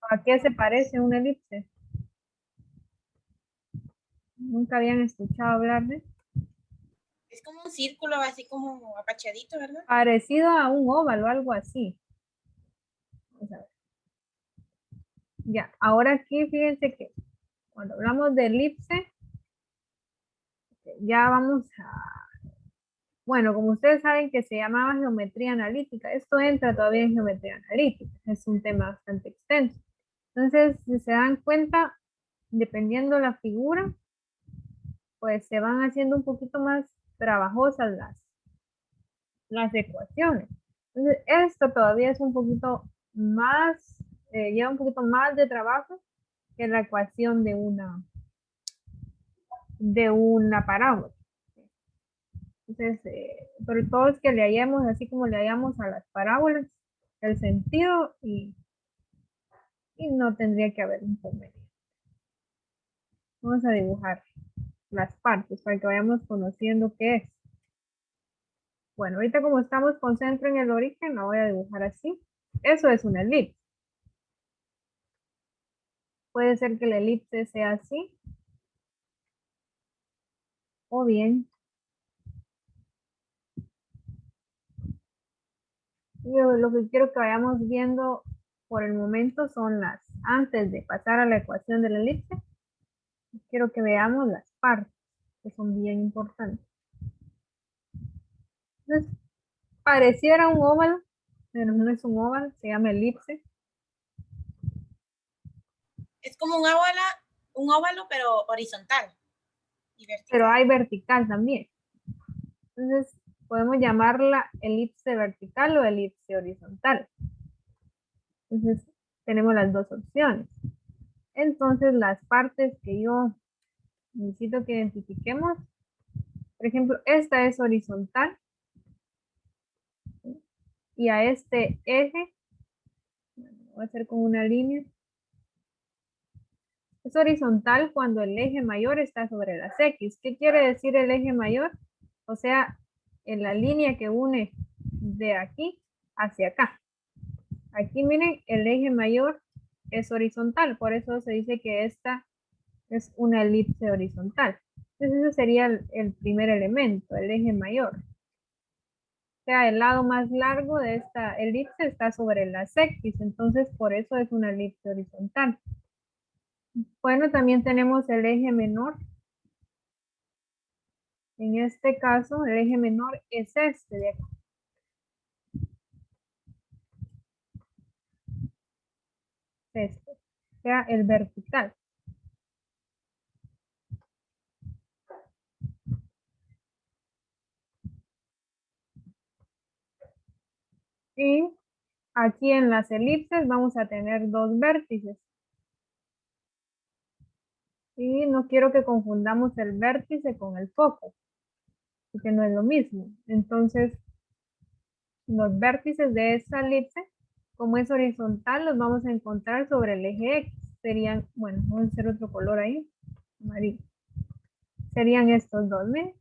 ¿A qué se parece una elipse? Nunca habían escuchado hablar de. Es como un círculo así como apachadito, ¿verdad? Parecido a un óvalo, algo así. Vamos a ver. Ya, ahora aquí fíjense que cuando hablamos de elipse, ya vamos a, bueno, como ustedes saben que se llamaba geometría analítica, esto entra todavía en geometría analítica, es un tema bastante extenso. Entonces, si se dan cuenta, dependiendo la figura, pues se van haciendo un poquito más trabajosas las ecuaciones. Entonces, esto todavía es un poquito más, lleva un poquito más de trabajo que la ecuación de una parábola. Entonces, pero todo es que le hallemos, así como le hallamos a las parábolas, el sentido y no tendría que haber inconveniente. Vamos a dibujar las partes para que vayamos conociendo qué es. Bueno, ahorita como estamos con centro en el origen, la voy a dibujar así. Eso es una elipse. Puede ser que la elipse sea así, o bien, yo lo que quiero que vayamos viendo por el momento son antes de pasar a la ecuación de la elipse, quiero que veamos las partes, que son bien importantes. Entonces, pareciera un óvalo, pero no es un óvalo, se llama elipse. Es como un óvalo, pero horizontal y Pero vertical. hay vertical también. Entonces, podemos llamarla elipse vertical o elipse horizontal. Entonces, tenemos las dos opciones. Entonces, las partes que yo necesito que identifiquemos, por ejemplo, esta es horizontal y a este eje, voy a hacer con una línea, es horizontal cuando el eje mayor está sobre las X. ¿Qué quiere decir el eje mayor? O sea, en la línea que une de aquí hacia acá. Aquí miren, el eje mayor es horizontal, por eso se dice que esta es una elipse horizontal. Entonces ese sería el primer elemento, el eje mayor. O sea, el lado más largo de esta elipse está sobre las X, entonces por eso es una elipse horizontal. Bueno, también tenemos el eje menor. En este caso, el eje menor es este de acá. Este, o sea, el vertical. Y aquí en las elipses vamos a tener dos vértices. Y no quiero que confundamos el vértice con el foco, porque no es lo mismo. Entonces, los vértices de esta elipse, como es horizontal, los vamos a encontrar sobre el eje X. Serían, bueno, vamos a hacer otro color ahí, amarillo. Serían estos dos, miren.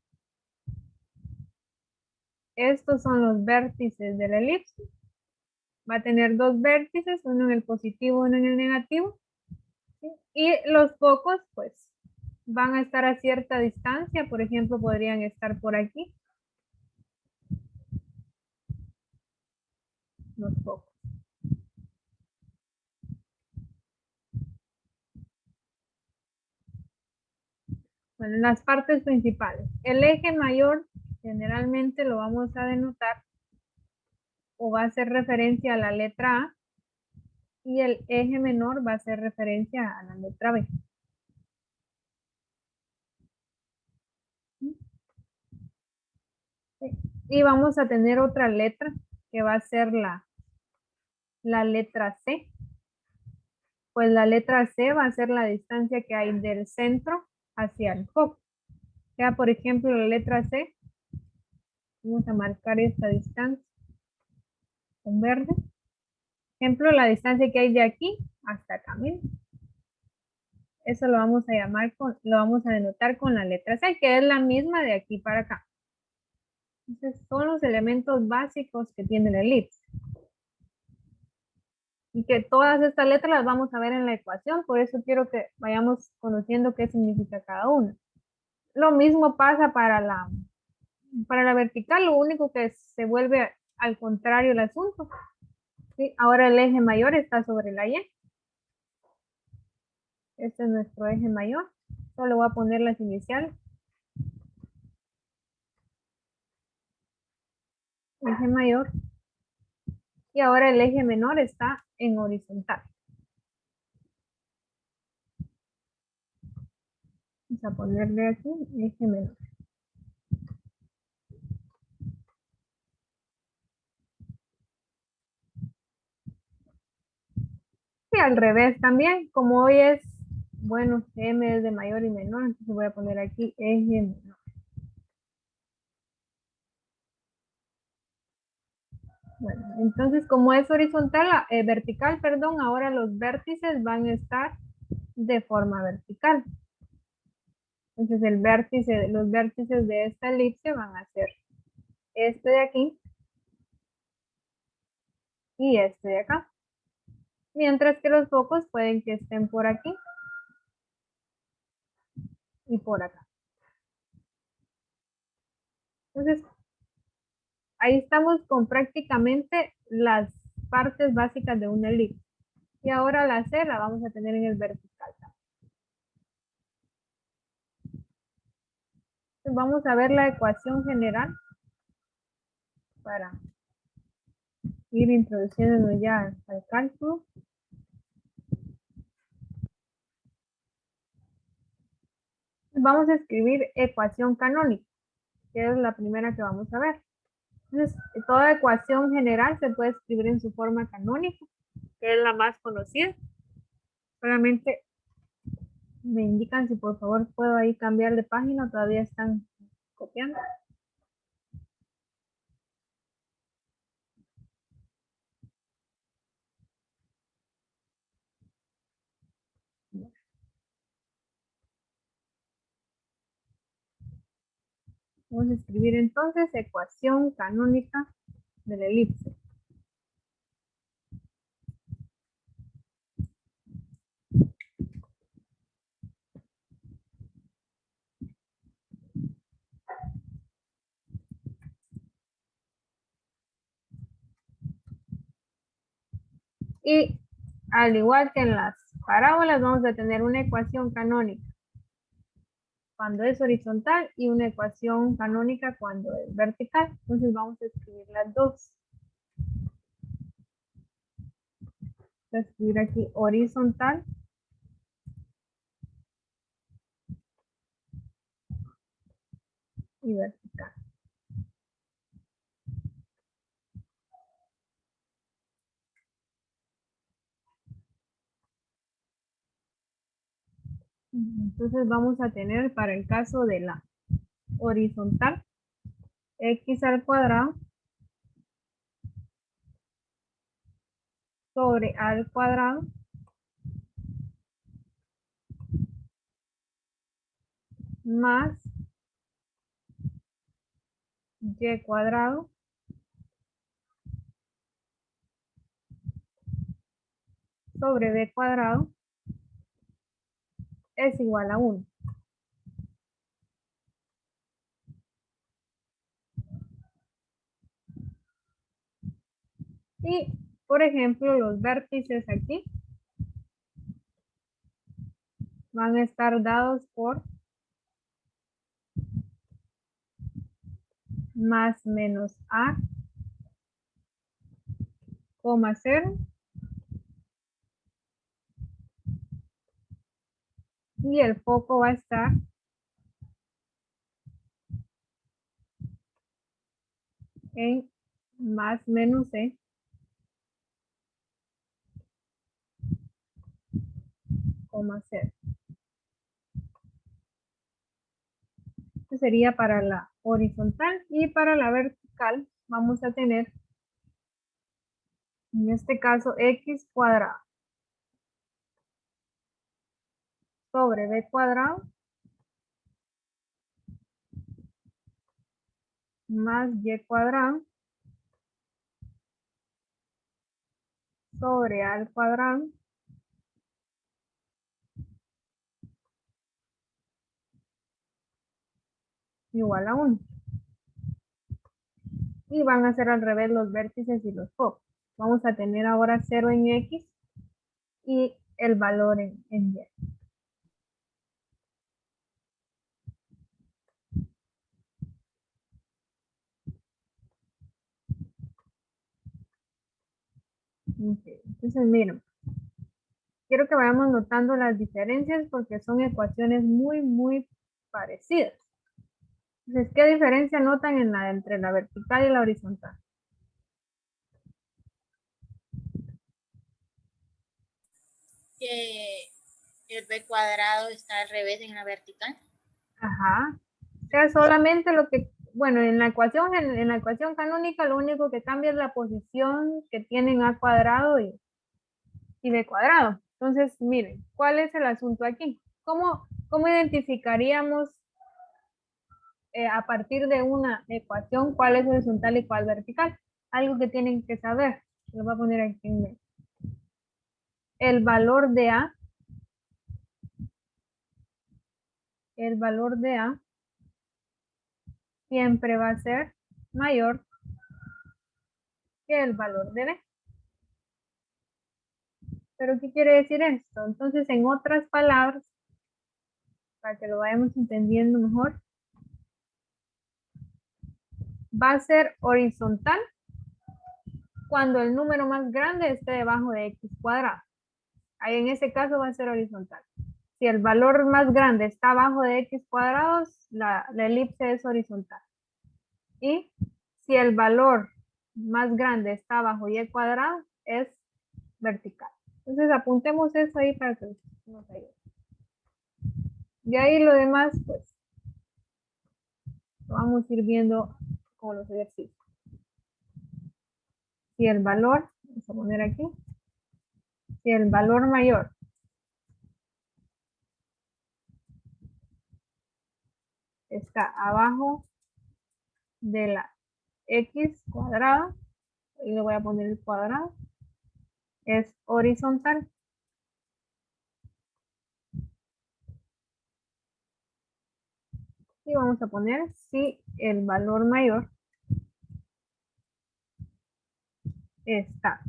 Estos son los vértices de la elipse. Va a tener dos vértices, uno en el positivo, uno en el negativo. ¿Sí? Y los focos, pues, van a estar a cierta distancia. Por ejemplo, podrían estar por aquí. Los focos. Bueno, las partes principales. El eje mayor generalmente lo vamos a denotar o va a hacer referencia a la letra A y el eje menor va a hacer referencia a la letra B. Y vamos a tener otra letra que va a ser la letra C. Pues la letra C va a ser la distancia que hay del centro hacia el foco. O sea, por ejemplo, la letra C, vamos a marcar esta distancia con verde. Ejemplo, la distancia que hay de aquí hasta acá, miren. Eso lo vamos a lo vamos a denotar con la letra C, que es la misma de aquí para acá. Entonces, son los elementos básicos que tiene la elipse. Y que todas estas letras las vamos a ver en la ecuación, por eso quiero que vayamos conociendo qué significa cada una. Lo mismo pasa para la vertical, lo único que se vuelve al contrario el asunto. ¿Sí? Ahora el eje mayor está sobre la Y. Este es nuestro eje mayor. Solo voy a poner las iniciales. Eje mayor. Y ahora el eje menor está en horizontal. Vamos a ponerle aquí eje menor. Y al revés también, como hoy es, bueno, M es de mayor y menor, entonces voy a poner aquí eje menor. Bueno, entonces como es horizontal, vertical, perdón, ahora los vértices van a estar de forma vertical. Entonces el vértice, los vértices de esta elipse van a ser este de aquí y este de acá. Mientras que los focos pueden que estén por aquí y por acá. Entonces, ahí estamos con prácticamente las partes básicas de una elipse. Y ahora la C la vamos a tener en el vertical. Entonces, vamos a ver la ecuación general para ir introduciéndonos ya al cálculo. Vamos a escribir ecuación canónica, que es la primera que vamos a ver. Entonces, toda ecuación general se puede escribir en su forma canónica, que es la más conocida. Solamente me indican si por favor puedo ahí cambiar de página, todavía están copiando. Vamos a escribir entonces ecuación canónica de la elipse. Y al igual que en las parábolas, vamos a tener una ecuación canónica cuando es horizontal y una ecuación canónica cuando es vertical. Entonces vamos a escribir las dos. Voy a escribir aquí horizontal y vertical. Entonces vamos a tener para el caso de la horizontal x al cuadrado sobre a al cuadrado más y cuadrado sobre b cuadrado es igual a 1. Y, por ejemplo, los vértices aquí van a estar dados por más menos a, 0 y el foco va a estar en más menos c, 0. Esto sería para la horizontal y para la vertical vamos a tener, en este caso, x cuadrado sobre b cuadrado más y cuadrado sobre a al cuadrado igual a 1. Y van a ser al revés los vértices y los focos. Vamos a tener ahora 0 en X y el valor en Y. Okay. Entonces, miren, quiero que vayamos notando las diferencias porque son ecuaciones muy, muy parecidas. Entonces, ¿qué diferencia notan entre la vertical y la horizontal? Que el b cuadrado está al revés en la vertical. Ajá. O sea, solamente lo que, bueno, en la ecuación canónica lo único que cambia es la posición que tienen a cuadrado y b cuadrado. Entonces, miren, ¿cuál es el asunto aquí? ¿Cómo identificaríamos a partir de una ecuación cuál es horizontal y cuál vertical? Algo que tienen que saber. Lo voy a poner aquí en medio. El valor de A, el valor de A siempre va a ser mayor que el valor de B. ¿Pero qué quiere decir esto? Entonces, en otras palabras, para que lo vayamos entendiendo mejor, va a ser horizontal cuando el número más grande esté debajo de x cuadrado. Ahí en ese caso va a ser horizontal. Si el valor más grande está abajo de x cuadrados, la elipse es horizontal. Y si el valor más grande está bajo y cuadrado, es vertical. Entonces apuntemos eso ahí para que nos ayude. Y ahí lo demás, pues, lo vamos a ir viendo con los ejercicios. Si el valor, vamos a poner aquí, si el valor mayor está abajo de la x cuadrada, y le voy a poner el cuadrado, es horizontal. Y vamos a poner si el valor mayor está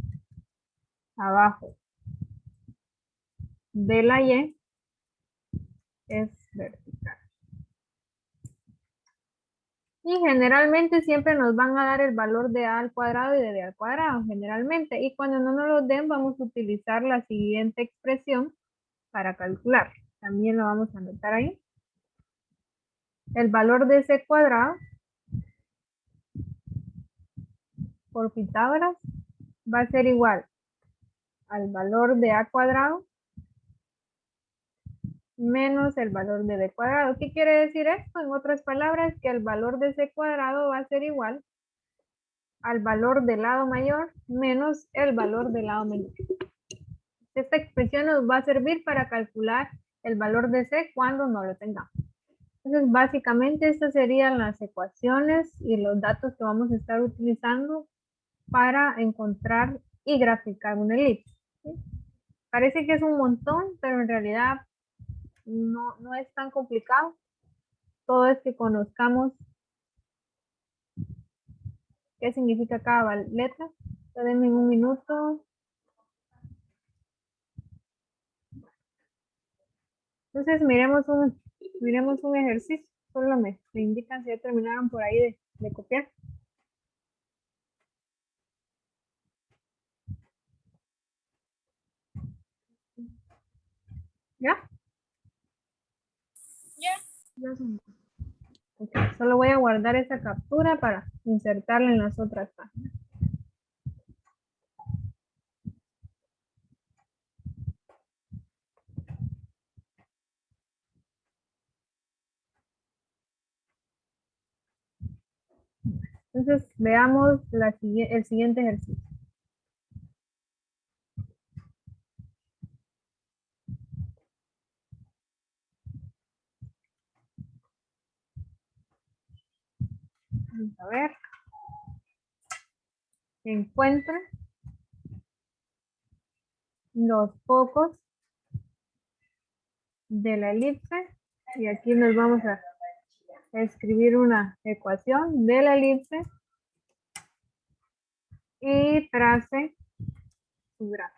abajo de la y, es vertical. Y generalmente siempre nos van a dar el valor de a al cuadrado y de b al cuadrado, generalmente. Y cuando no nos lo den, vamos a utilizar la siguiente expresión para calcular. También lo vamos a anotar ahí. El valor de c cuadrado por Pitágoras va a ser igual al valor de a cuadrado menos el valor de b cuadrado. ¿Qué quiere decir esto? En otras palabras, que el valor de c cuadrado va a ser igual al valor del lado mayor menos el valor del lado menor. Esta expresión nos va a servir para calcular el valor de c cuando no lo tengamos. Entonces, básicamente, estas serían las ecuaciones y los datos que vamos a estar utilizando para encontrar y graficar una elipse. ¿Sí? Parece que es un montón, pero en realidad no es tan complicado. Todo es que conozcamos qué significa cada letra. Denme un minuto. Entonces, miremos un ejercicio. Solo me indican si ya terminaron por ahí de copiar. ¿Ya? Ya. Okay. Solo voy a guardar esa captura para insertarla en las otras páginas. Entonces, veamos el siguiente ejercicio. Vamos a ver. Encuentra los focos de la elipse. Y aquí nos vamos a escribir una ecuación de la elipse y trace su gráfico.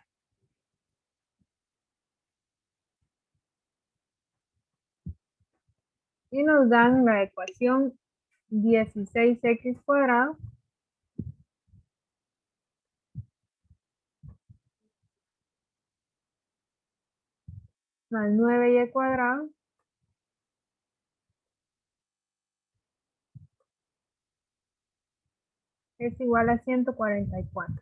Y nos dan la ecuación 16x cuadrado más 9y cuadrado es igual a 144.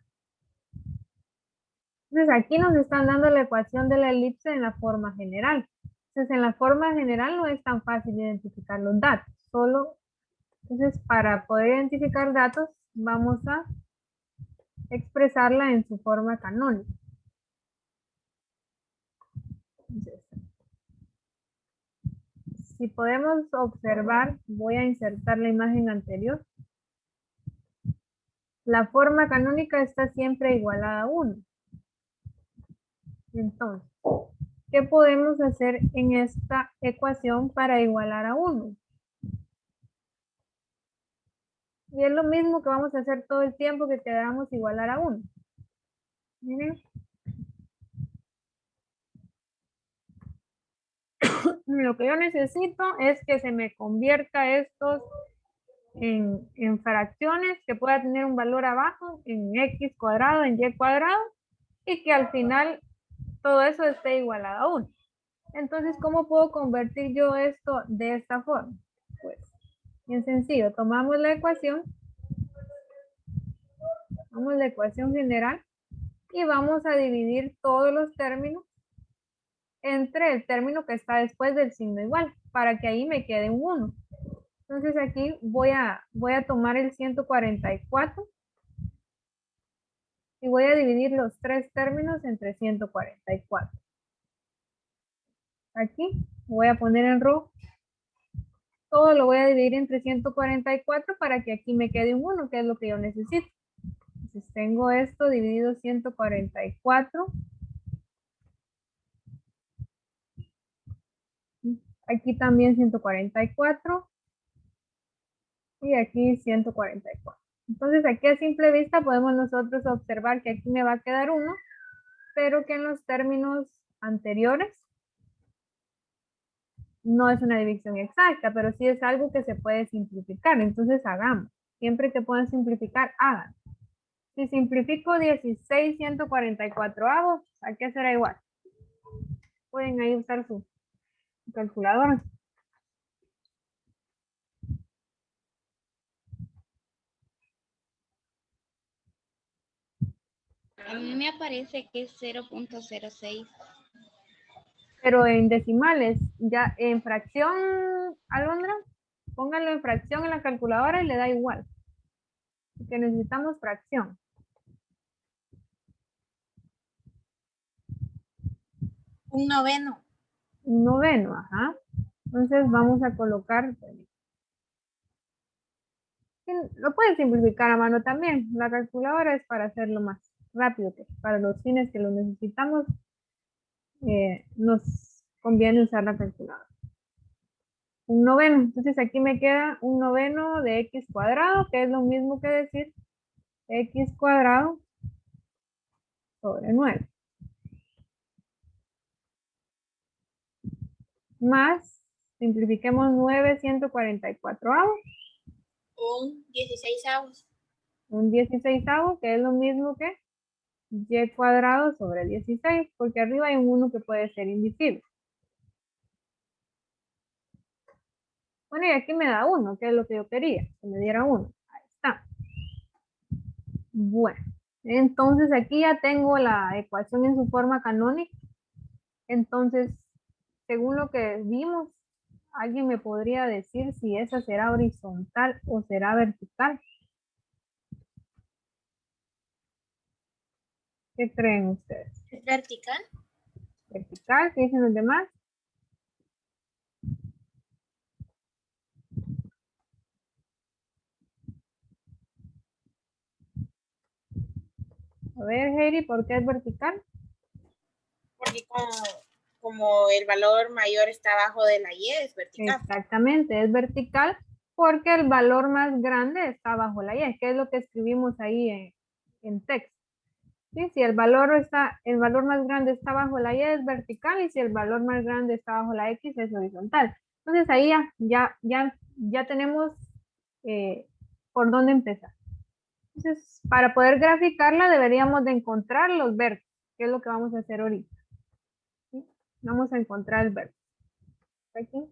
Entonces aquí nos están dando la ecuación de la elipse en la forma general. Entonces en la forma general no es tan fácil identificar los datos. Entonces para poder identificar datos vamos a expresarla en su forma canónica. Entonces, si podemos observar, voy a insertar la imagen anterior. La forma canónica está siempre igualada a 1. Entonces, ¿qué podemos hacer en esta ecuación para igualar a 1? Y es lo mismo que vamos a hacer todo el tiempo que queramos igualar a 1. Miren. Lo que yo necesito es que se me convierta estos en fracciones, que pueda tener un valor abajo, en x cuadrado, en y cuadrado, y que al final todo eso esté igualado a 1. Entonces, ¿cómo puedo convertir yo esto de esta forma? Pues, bien sencillo, tomamos la ecuación general y vamos a dividir todos los términos entre el término que está después del signo igual, para que ahí me quede un 1. Entonces aquí voy a tomar el 144 y voy a dividir los tres términos entre 144. Aquí voy a poner en rojo. Todo lo voy a dividir entre 144 para que aquí me quede un 1, que es lo que yo necesito. Entonces tengo esto dividido 144. Aquí también 144. Y aquí 144. Entonces aquí a simple vista podemos nosotros observar que aquí me va a quedar 1, pero que en los términos anteriores no es una división exacta, pero sí es algo que se puede simplificar. Entonces hagamos. Siempre que puedan simplificar, hagan. Si simplifico 16 144 avos, aquí será igual. Pueden ahí usar su calculadora. A mí me aparece que es 0.06. Pero en decimales, ya en fracción, Alondra, póngalo en fracción en la calculadora y le da igual. Porque necesitamos fracción. Un noveno. Un noveno, ajá. Entonces vamos a colocar, lo pueden simplificar a mano también. La calculadora es para hacerlo más rápido, que para los fines que lo necesitamos, nos conviene usar la calculadora. Un noveno, entonces aquí me queda un noveno de x cuadrado, que es lo mismo que decir x cuadrado sobre 9. Más, simplifiquemos 9 144 avos. Un 16avos. Un 16avo, que es lo mismo que y cuadrado sobre 16, porque arriba hay un 1 que puede ser invisible. Bueno, y aquí me da 1, que es lo que yo quería, que me diera 1. Ahí está. Bueno, entonces aquí ya tengo la ecuación en su forma canónica. Entonces, según lo que vimos, alguien me podría decir si esa será horizontal o será vertical. ¿Qué creen ustedes? ¿Es vertical? ¿Vertical? ¿Qué dicen los demás? A ver, Heidi, ¿por qué es vertical? así como el valor mayor está abajo de la Y, es vertical. Exactamente, es vertical porque el valor más grande está bajo la Y, que es lo que escribimos ahí en texto. ¿Sí? Si el valor más grande está bajo la Y es vertical y si el valor más grande está bajo la X es horizontal. Entonces ahí ya tenemos por dónde empezar. Entonces, para poder graficarla deberíamos de encontrar los vértices, que es lo que vamos a hacer ahorita. ¿Sí? Vamos a encontrar el vértice. Aquí.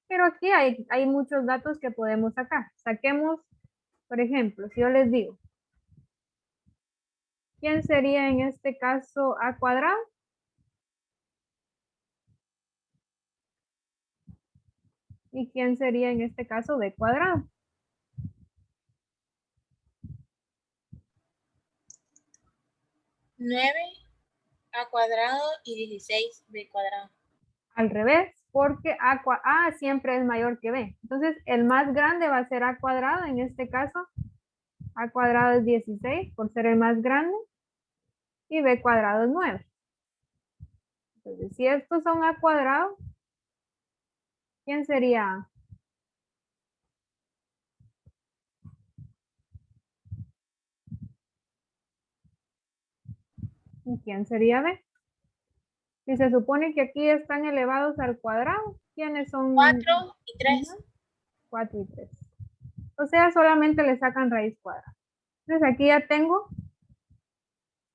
Pero aquí hay muchos datos que podemos sacar. Saquemos, por ejemplo, si yo les digo, ¿quién sería en este caso a cuadrado? ¿Y quién sería en este caso b cuadrado? Nueve a cuadrado y 16 b cuadrado. Al revés, porque a siempre es mayor que b. Entonces, el más grande va a ser a cuadrado. En este caso, a cuadrado es 16 por ser el más grande. Y b cuadrado es 9. Entonces, si estos son a cuadrado, ¿quién sería a? ¿Y quién sería b? Si se supone que aquí están elevados al cuadrado, ¿quiénes son? 4 y 3. 4 y 3. O sea, solamente le sacan raíz cuadrada. Entonces aquí ya tengo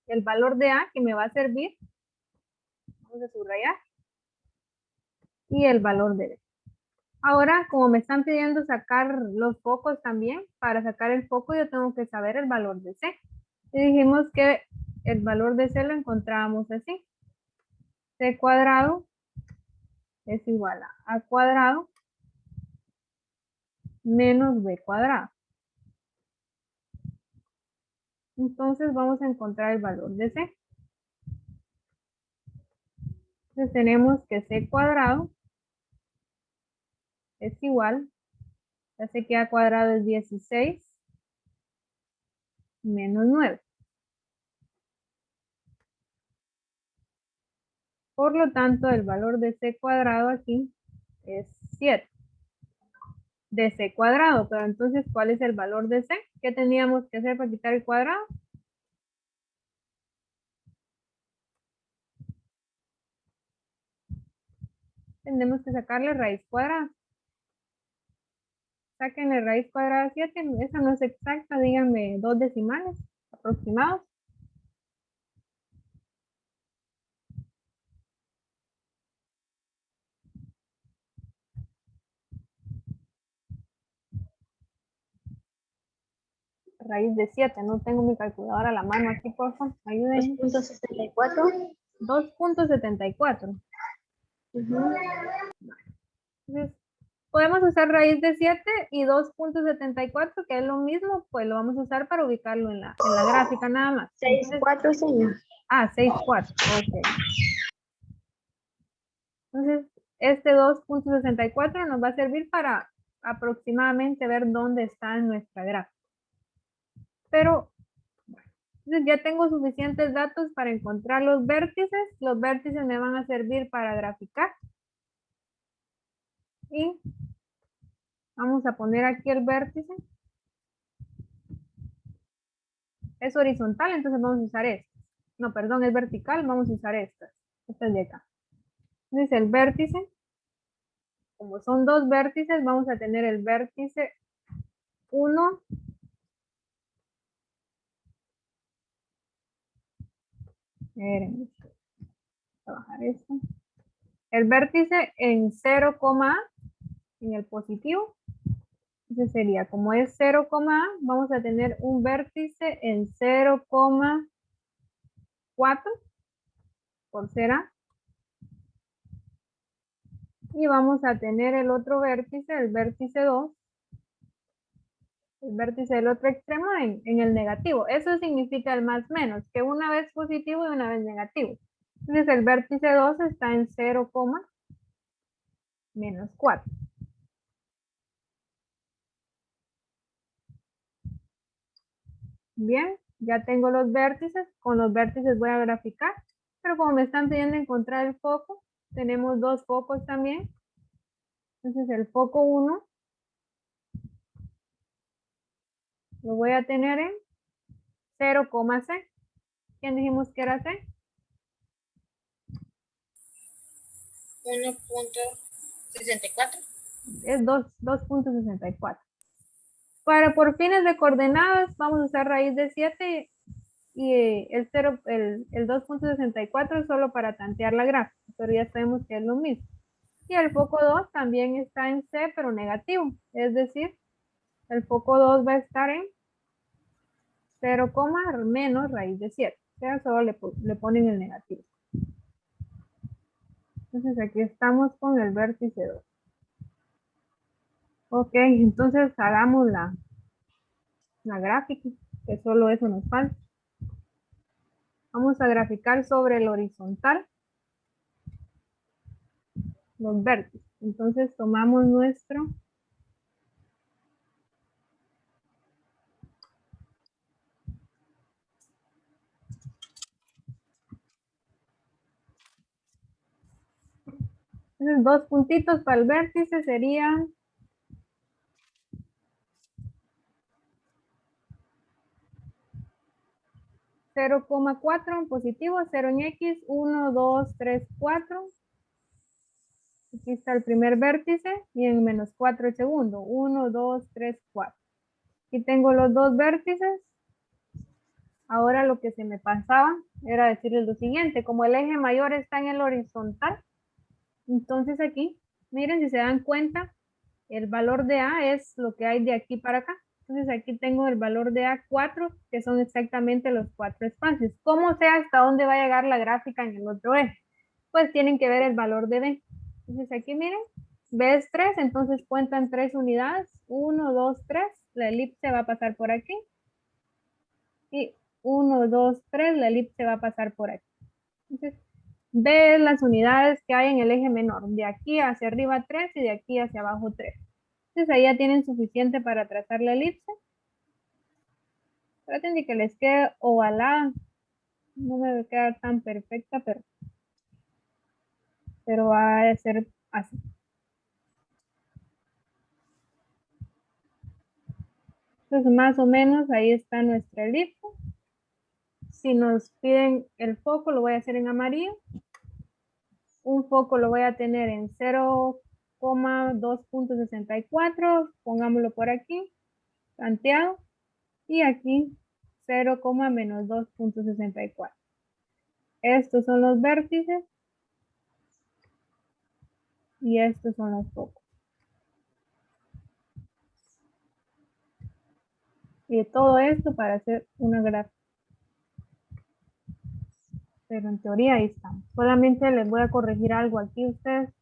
el valor de a que me va a servir. Vamos a subrayar. Y el valor de b. Ahora, como me están pidiendo sacar los focos también, para sacar el foco yo tengo que saber el valor de c. Y dijimos que el valor de c lo encontrábamos así. C cuadrado es igual a cuadrado menos b cuadrado. Entonces vamos a encontrar el valor de c. Entonces tenemos que c cuadrado es igual, ya sé que a cuadrado es 16 menos 9. Por lo tanto, el valor de c cuadrado aquí es 7 de c cuadrado. Pero entonces, ¿cuál es el valor de c? ¿Qué teníamos que hacer para quitar el cuadrado? Tenemos que sacarle raíz cuadrada. Sáquenle raíz cuadrada de 7. Esa no es exacta, díganme 2 decimales aproximados. Raíz de 7, no tengo mi calculadora a la mano aquí, por favor, ayúdenme. 2.74. 2.74. Entonces, podemos usar raíz de 7 y 2.74, que es lo mismo, pues lo vamos a usar para ubicarlo en la gráfica nada más. 6.4, señor. 6.4, ok. Entonces, este 2.64 nos va a servir para aproximadamente ver dónde está en nuestra gráfica. Pero, bueno, entonces ya tengo suficientes datos para encontrar los vértices. Los vértices me van a servir para graficar. Y vamos a poner aquí el vértice. Es horizontal, entonces vamos a usar este. No, perdón, es vertical, vamos a usar estas. Estas de acá. Entonces el vértice, como son dos vértices, vamos a tener el vértice 1. Miren, trabajar esto. El vértice en 0, en el positivo. Entonces sería, como es 0, vamos a tener un vértice en 0,4 por ser A. Y vamos a tener el otro vértice, el vértice 2, el vértice del otro extremo en el negativo. Eso significa el más menos, que una vez positivo y una vez negativo. Entonces el vértice 2 está en 0, menos 4. Bien, Ya tengo los vértices, con los vértices voy a graficar, pero como me están pidiendo encontrar el foco, tenemos dos focos también. Entonces el foco 1 lo voy a tener en 0,c. ¿Quién dijimos que era c? 1.64. Es 2.64. Para por fines de coordenadas vamos a usar raíz de 7 y el 2.64 solo para tantear la gráfica, pero ya sabemos que es lo mismo. Y el foco 2 también está en C, pero negativo. Es decir, el foco 2 va a estar en 0, menos raíz de 7. O sea, solo le ponen el negativo. Entonces aquí estamos con el vértice 2. Ok, entonces hagamos la gráfica, que solo eso nos falta. Vamos a graficar sobre el horizontal los vértices. Entonces tomamos nuestro entonces, dos puntitos para el vértice serían 0,4 en positivo, 0 en X, 1, 2, 3, 4. Aquí está el primer vértice y en menos 4 el segundo. 1, 2, 3, 4. Aquí tengo los dos vértices. Ahora lo que se me pasaba era decirles lo siguiente. Como el eje mayor está en el horizontal, entonces aquí, miren si se dan cuenta, el valor de A es lo que hay de aquí para acá. Entonces aquí tengo el valor de A4, que son exactamente los 4 espacios. ¿Cómo sé hasta dónde va a llegar la gráfica en el otro eje? Pues tienen que ver el valor de B. Entonces aquí miren, B es 3, entonces cuentan 3 unidades. 1, 2, 3. La elipse va a pasar por aquí. Y 1, 2, 3, la elipse va a pasar por aquí. Entonces, B es las unidades que hay en el eje menor. De aquí hacia arriba 3 y de aquí hacia abajo 3. Entonces ahí ya tienen suficiente para trazar la elipse. Traten de que les quede ovalada. No me va a quedar tan perfecta, pero va a ser así. Entonces más o menos ahí está nuestra elipse. Si nos piden el foco, lo voy a hacer en amarillo. Un foco lo voy a tener en 0,2.64. Pongámoslo por aquí, planteado. Y aquí 0, menos 2.64. Estos son los vértices y estos son los focos. Y todo esto para hacer una gráfica. Pero en teoría ahí están. Solamente les voy a corregir algo aquí a ustedes.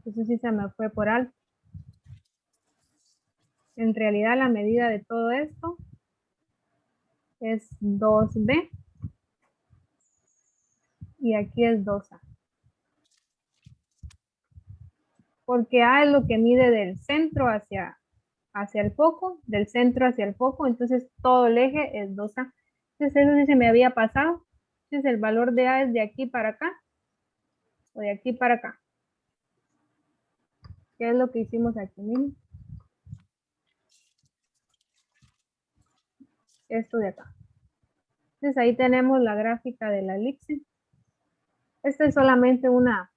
Eso sí se me fue por alto. En realidad la medida de todo esto es 2B. Y aquí es 2A. Porque A es lo que mide del centro hacia el foco, del centro hacia el foco, entonces todo el eje es 2A. Entonces eso sí se me había pasado. Entonces el valor de A es de aquí para acá o de aquí para acá. ¿Qué es lo que hicimos aquí mismo? Esto de acá. Entonces ahí tenemos la gráfica de la elipse. Esta es solamente una